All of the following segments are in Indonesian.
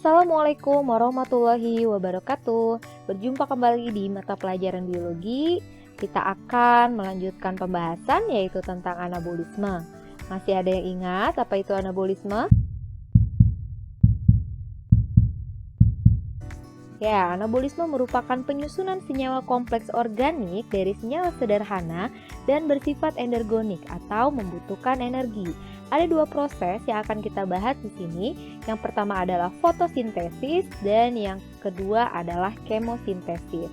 Assalamualaikum warahmatullahi wabarakatuh. Berjumpa kembali di mata pelajaran biologi. Kita akan melanjutkan pembahasan yaitu tentang anabolisme. Masih ada yang ingat apa itu anabolisme? Ya, anabolisme merupakan penyusunan senyawa kompleks organik dari senyawa sederhana dan bersifat endergonik atau membutuhkan energi. Ada dua proses yang akan kita bahas di sini. Yang pertama adalah fotosintesis dan yang kedua adalah kemosintesis.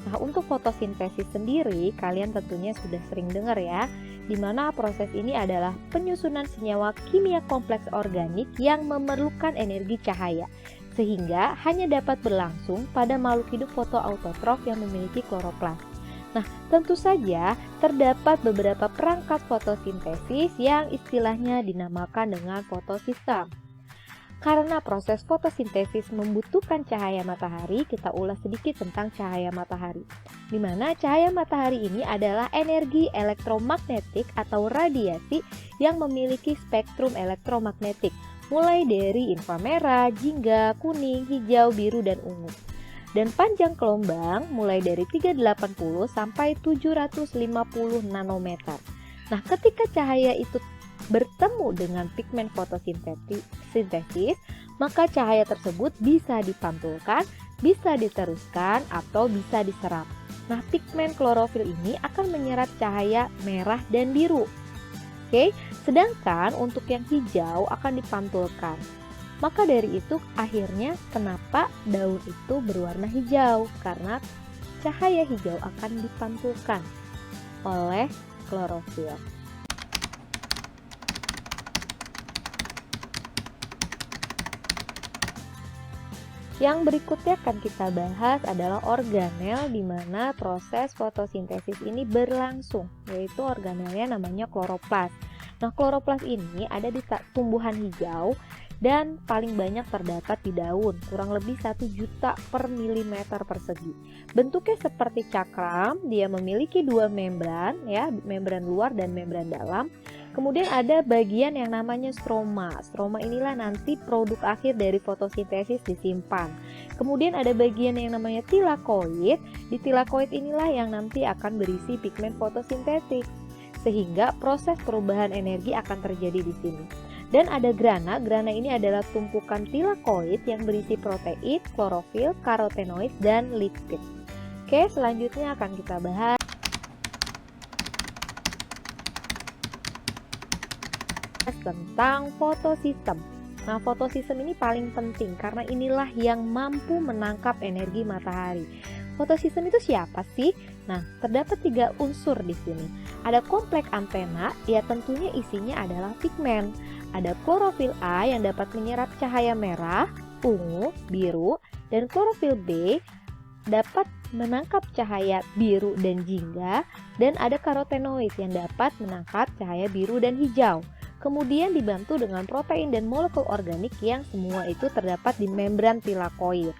Nah, untuk fotosintesis sendiri, kalian tentunya sudah sering dengar ya, di mana proses ini adalah penyusunan senyawa kimia kompleks organik yang memerlukan energi cahaya, sehingga hanya dapat berlangsung pada makhluk hidup fotoautotrof yang memiliki kloroplas. Nah, tentu saja terdapat beberapa perangkat fotosintesis yang istilahnya dinamakan dengan fotosistem. Karena proses fotosintesis membutuhkan cahaya matahari, kita ulas sedikit tentang cahaya matahari. Di mana cahaya matahari ini adalah energi elektromagnetik atau radiasi yang memiliki spektrum elektromagnetik, mulai dari inframerah, jingga, kuning, hijau, biru, dan ungu. Dan panjang gelombang mulai dari 380 sampai 750 nanometer. Nah, ketika cahaya itu bertemu dengan pigmen fotosintesis, maka cahaya tersebut bisa dipantulkan, bisa diteruskan, atau bisa diserap. Nah, pigmen klorofil ini akan menyerap cahaya merah dan biru. Oke, sedangkan untuk yang hijau akan dipantulkan. Maka dari itu akhirnya kenapa daun itu berwarna hijau? Karena cahaya hijau akan dipantulkan oleh klorofil. Yang berikutnya akan kita bahas adalah organel di mana proses fotosintesis ini berlangsung, yaitu organelnya namanya kloroplas. Nah, kloroplas ini ada di tumbuhan hijau dan paling banyak terdapat di daun, kurang lebih 1 juta per milimeter persegi. Bentuknya seperti cakram, dia memiliki dua membran, ya, membran luar dan membran dalam. Kemudian ada bagian yang namanya stroma. Stroma inilah nanti produk akhir dari fotosintesis disimpan. Kemudian ada bagian yang namanya tilakoid. Di tilakoid inilah yang nanti akan berisi pigmen fotosintesis. Sehingga proses perubahan energi akan terjadi di sini. Dan ada grana. Grana ini adalah tumpukan tilakoid yang berisi protein, klorofil, karotenoid, dan lipid. Oke, selanjutnya akan kita bahas tentang fotosistem. Nah, fotosistem ini paling penting karena inilah yang mampu menangkap energi matahari. Fotosistem itu siapa sih? Nah, terdapat 3 unsur di sini. Ada kompleks antena, ya tentunya isinya adalah pigmen. Ada klorofil A yang dapat menyerap cahaya merah, ungu, biru, dan klorofil B dapat menangkap cahaya biru dan jingga, dan ada karotenoid yang dapat menangkap cahaya biru dan hijau. Kemudian dibantu dengan protein dan molekul organik yang semua itu terdapat di membran tilakoid.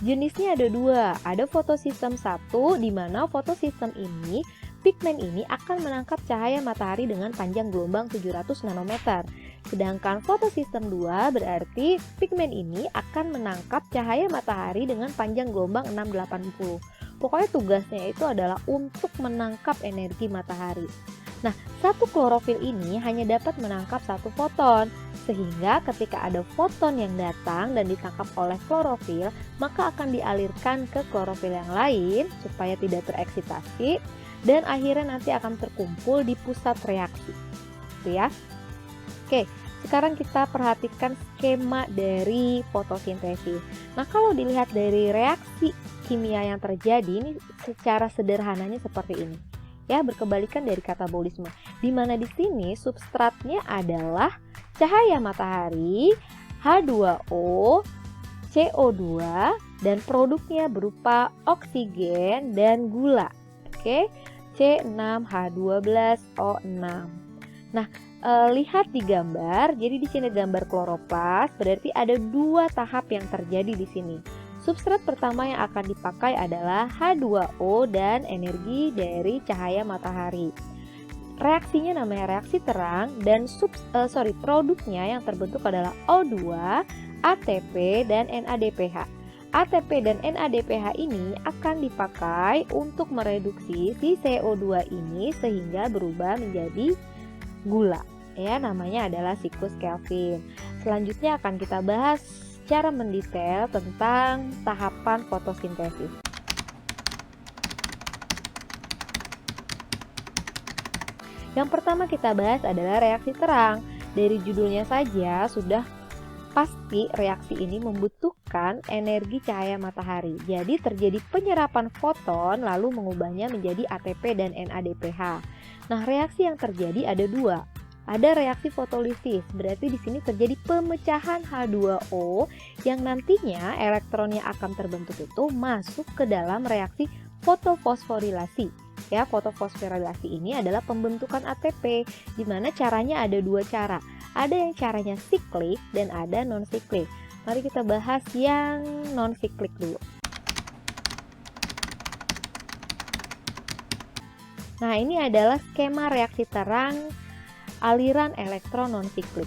Jenisnya ada 2, ada fotosistem 1 di mana fotosistem ini, pigmen ini akan menangkap cahaya matahari dengan panjang gelombang 700 nanometer. Sedangkan fotosistem 2 berarti pigmen ini akan menangkap cahaya matahari dengan panjang gelombang 680. Pokoknya tugasnya itu adalah untuk menangkap energi matahari. Nah, satu klorofil ini hanya dapat menangkap 1 foton, sehingga ketika ada foton yang datang dan ditangkap oleh klorofil, maka akan dialirkan ke klorofil yang lain supaya tidak tereksitasi dan akhirnya nanti akan terkumpul di pusat reaksi. Gitu ya. Oke, sekarang kita perhatikan skema dari fotosintesis. Nah, kalau dilihat dari reaksi kimia yang terjadi ini secara sederhananya seperti ini. Ya, berkebalikan dari katabolisme. Di mana di sini substratnya adalah cahaya matahari, H2O, CO2, dan produknya berupa oksigen dan gula. Oke, C6H12O6. Nah, lihat di gambar. Jadi di sini gambar kloroplas, berarti ada 2 tahap yang terjadi di sini. Substrat pertama yang akan dipakai adalah H2O dan energi dari cahaya matahari. reaksinya namanya reaksi terang dan produknya yang terbentuk adalah O2, ATP, dan NADPH. ATP dan NADPH ini akan dipakai untuk mereduksi si CO2 ini sehingga berubah menjadi gula. Ya, namanya adalah siklus Kelvin. Selanjutnya akan kita bahas secara mendetail tentang tahapan fotosintesis. Yang pertama kita bahas adalah reaksi terang. Dari judulnya saja sudah pasti reaksi ini membutuhkan energi cahaya matahari. Jadi terjadi penyerapan foton lalu mengubahnya menjadi ATP dan NADPH. Nah, reaksi yang terjadi ada dua. Ada reaksi fotolisis, berarti di sini terjadi pemecahan H2O yang nantinya elektron yang akan terbentuk itu masuk ke dalam reaksi fotofosforilasi. Ya, fotofosforilasi ini adalah pembentukan ATP, di mana caranya ada dua cara. Ada yang caranya siklik dan ada non-siklik. Mari kita bahas yang non-siklik dulu. Nah, ini adalah skema reaksi terang aliran elektron non-siklik.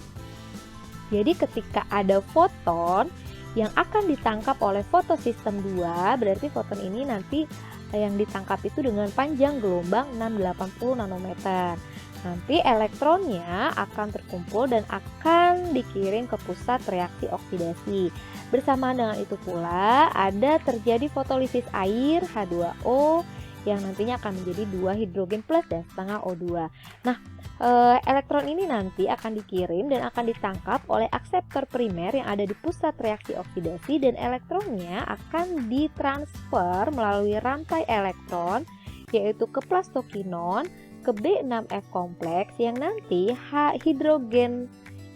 Jadi ketika ada foton yang akan ditangkap oleh fotosistem 2, berarti foton ini nanti yang ditangkap itu dengan panjang gelombang 680 nanometer. Nanti elektronnya akan terkumpul dan akan dikirim ke pusat reaksi oksidasi. Bersamaan dengan itu pula ada terjadi fotolisis air H2O yang nantinya akan menjadi 2 hidrogen plus dan setengah O2. Nah, elektron ini nanti akan dikirim dan akan ditangkap oleh akseptor primer yang ada di pusat reaksi oksidasi dan elektronnya akan ditransfer melalui rantai elektron yaitu ke plastokinon, ke B6F kompleks yang nanti hidrogen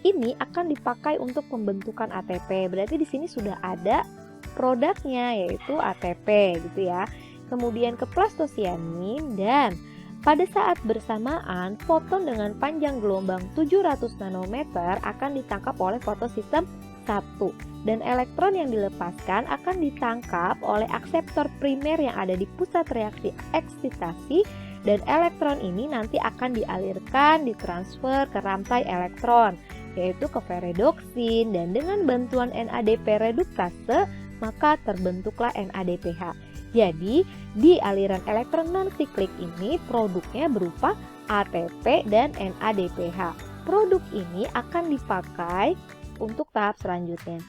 ini akan dipakai untuk pembentukan ATP. Berarti di sini sudah ada produknya yaitu ATP gitu ya. Kemudian ke plastosianin dan pada saat bersamaan foton dengan panjang gelombang 700 nanometer akan ditangkap oleh fotosistem 1 dan elektron yang dilepaskan akan ditangkap oleh akseptor primer yang ada di pusat reaksi eksitasi dan elektron ini nanti akan dialirkan, ditransfer ke rantai elektron yaitu ke ferredoksin dan dengan bantuan NADP reduktase maka terbentuklah NADPH. Jadi di aliran elektron non-siklik ini produknya berupa ATP dan NADPH. Produk ini akan dipakai untuk tahap selanjutnya.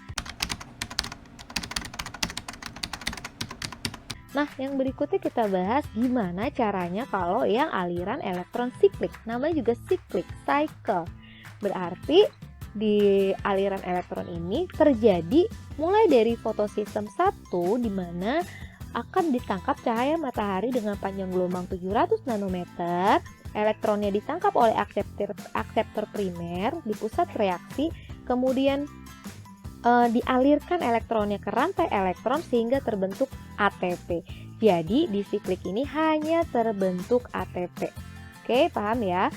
Nah, yang berikutnya kita bahas gimana caranya kalau yang aliran elektron siklik. Namanya juga siklik, cycle. Berarti di aliran elektron ini terjadi mulai dari fotosistem 1 di mana akan ditangkap cahaya matahari dengan panjang gelombang 700 nanometer. Elektronnya ditangkap oleh akseptor primer di pusat reaksi, kemudian dialirkan elektronnya ke rantai elektron sehingga terbentuk ATP. Jadi di siklik ini hanya terbentuk ATP. Oke, paham ya?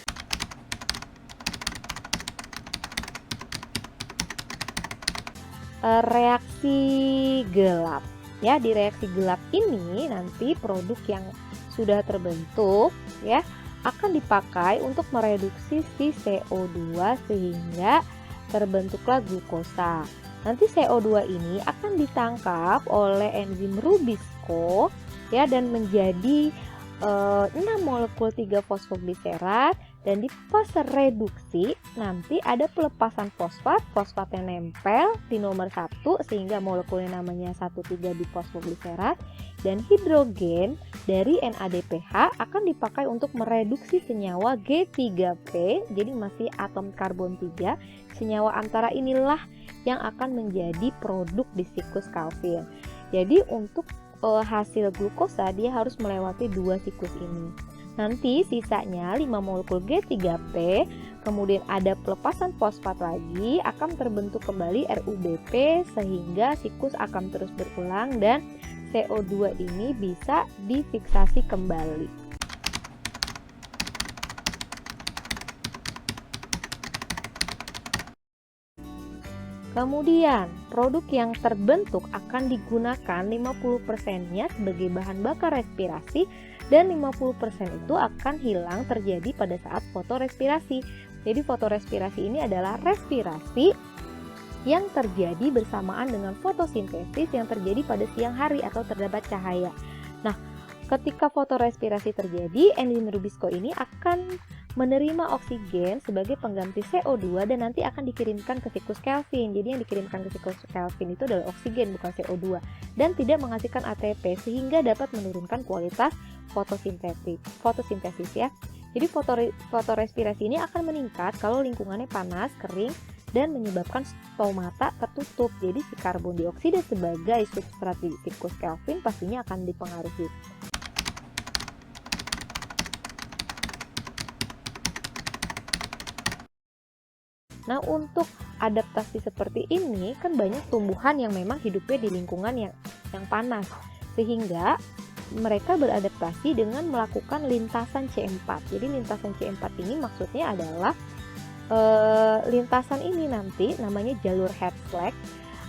Reaksi gelap. Ya, di reaksi gelap ini nanti produk yang sudah terbentuk ya akan dipakai untuk mereduksi si CO2 sehingga terbentuklah glukosa. Nanti CO2 ini akan ditangkap oleh enzim Rubisco ya dan menjadi 6 molekul 3 fosfogliserat dan di fase reduksi nanti ada pelepasan fosfat yang nempel di nomor 1 sehingga molekulnya namanya 1,3 difosfogliserat dan hidrogen dari NADPH akan dipakai untuk mereduksi senyawa G3P jadi masih atom karbon 3. Senyawa antara inilah yang akan menjadi produk di siklus Calvin. Jadi untuk hasil glukosa dia harus melewati 2 siklus ini. Nanti sisanya 5 molekul G3P, kemudian ada pelepasan fosfat lagi, akan terbentuk kembali RUBP sehingga siklus akan terus berulang dan CO2 ini bisa difiksasi kembali. Kemudian, produk yang terbentuk akan digunakan 50%-nya sebagai bahan bakar respirasi dan 50% itu akan hilang terjadi pada saat fotorespirasi. Jadi fotorespirasi ini adalah respirasi yang terjadi bersamaan dengan fotosintesis yang terjadi pada siang hari atau terdapat cahaya. Nah, ketika fotorespirasi terjadi, enzim Rubisco ini akan menerima oksigen sebagai pengganti CO2 dan nanti akan dikirimkan ke siklus Kelvin. Jadi yang dikirimkan ke siklus Kelvin itu adalah oksigen, bukan CO2, dan tidak menghasilkan ATP sehingga dapat menurunkan kualitas fotosintesis ya. Jadi fotorespirasi ini akan meningkat kalau lingkungannya panas, kering, dan menyebabkan stomata tertutup. Jadi si karbon dioksida sebagai substrat di siklus Kelvin pastinya akan dipengaruhi. Nah, untuk adaptasi seperti ini kan banyak tumbuhan yang memang hidupnya di lingkungan yang panas, sehingga mereka beradaptasi dengan melakukan lintasan C4. Jadi lintasan C4 ini maksudnya adalah lintasan ini nanti namanya jalur Hertzsprung.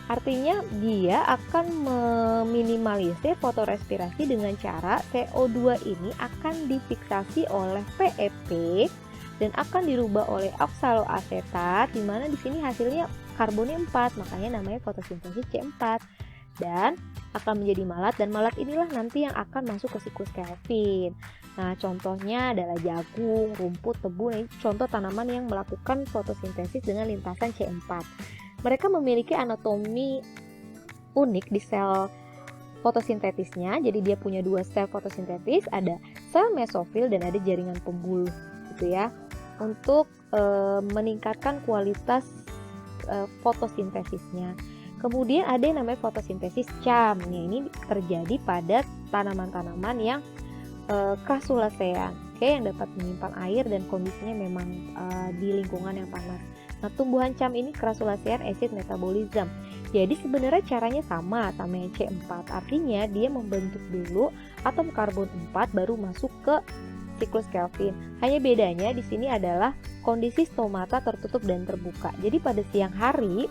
Artinya dia akan meminimalisir fotorespirasi dengan cara CO2 ini akan difiksasi oleh PEP dan akan dirubah oleh oksaloasetat, di mana di sini hasilnya karbonnya 4, makanya namanya fotosintesis C4, dan akan menjadi malat, dan malat inilah nanti yang akan masuk ke siklus Kelvin. Nah, contohnya adalah jagung, rumput, tebu. Ini contoh tanaman yang melakukan fotosintesis dengan lintasan C4. Mereka memiliki anatomi unik di sel fotosintetisnya. Jadi dia punya 2 sel fotosintetis, ada sel mesofil dan ada jaringan pembuluh gitu ya. Untuk meningkatkan kualitas fotosintesisnya. Kemudian ada yang namanya fotosintesis CAM. Nah, ini terjadi pada tanaman-tanaman yang Crassulaceae, yang dapat menyimpan air dan kondisinya memang di lingkungan yang panas. Nah, tumbuhan CAM ini Crassulaceae acid metabolism. Jadi sebenarnya caranya sama yang C4. Artinya dia membentuk dulu atom karbon 4 baru masuk ke siklus Kelvin. Hanya bedanya di sini adalah kondisi stomata tertutup dan terbuka. Jadi pada siang hari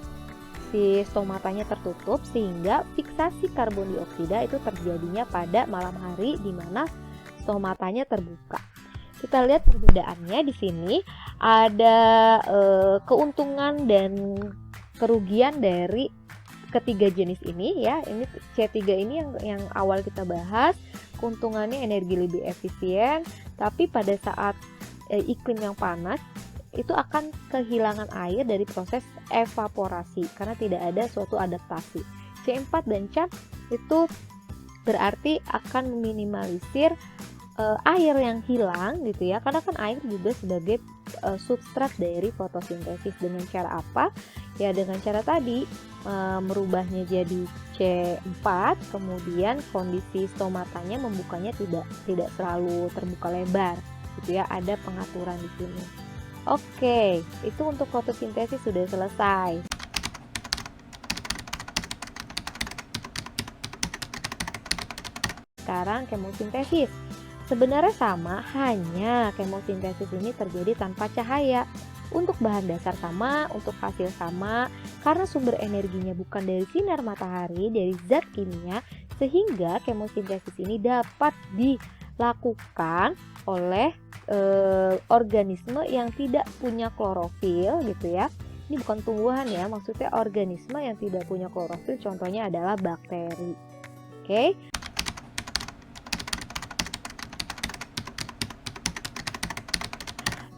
si stomatanya tertutup sehingga fiksasi karbon dioksida itu terjadinya pada malam hari di mana stomatanya terbuka. Kita lihat perbedaannya di sini ada keuntungan dan kerugian dari ketiga jenis ini ya. Ini C3 ini yang awal kita bahas, keuntungannya energi lebih efisien, tapi pada saat iklim yang panas itu akan kehilangan air dari proses evaporasi karena tidak ada suatu adaptasi. C4 dan CAM itu berarti akan meminimalisir air yang hilang gitu ya, karena kan air juga sebagai substrat dari fotosintesis. Dengan cara apa? Ya dengan cara tadi merubahnya jadi C4, kemudian kondisi stomatanya membukanya tidak selalu terbuka lebar gitu ya, ada pengaturan di sini. Oke, itu untuk fotosintesis sudah selesai. Sekarang kemosintesis. Sebenarnya sama, hanya kemosintesis ini terjadi tanpa cahaya. Untuk bahan dasar sama, untuk hasil sama, karena sumber energinya bukan dari sinar matahari, dari zat kimia, sehingga kemosintesis ini dapat dilakukan oleh organisme yang tidak punya klorofil gitu ya. Ini bukan tumbuhan ya, maksudnya organisme yang tidak punya klorofil, contohnya adalah bakteri. Oke.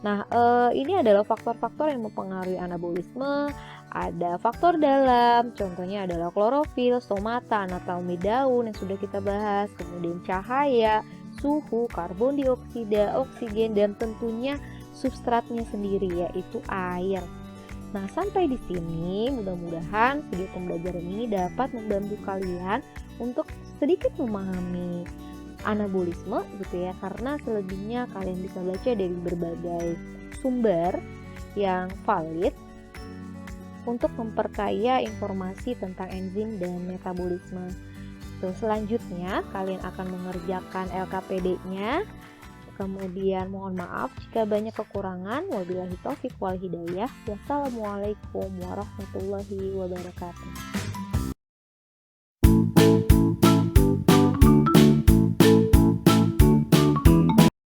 Nah, ini adalah faktor-faktor yang mempengaruhi anabolisme. Ada faktor dalam, contohnya adalah klorofil, stomata, anatomi daun yang sudah kita bahas, kemudian cahaya, suhu, karbon dioksida, oksigen, dan tentunya substratnya sendiri yaitu air. Nah, sampai di sini mudah-mudahan video pembelajaran ini dapat membantu kalian untuk sedikit memahami anabolisme gitu ya, karena selebihnya kalian bisa baca dari berbagai sumber yang valid untuk memperkaya informasi tentang enzim dan metabolisme. Selanjutnya kalian akan mengerjakan LKPD-nya. Kemudian mohon maaf jika banyak kekurangan. Wabillahi taufiq wal hidayah. Wassalamualaikum warahmatullahi wabarakatuh.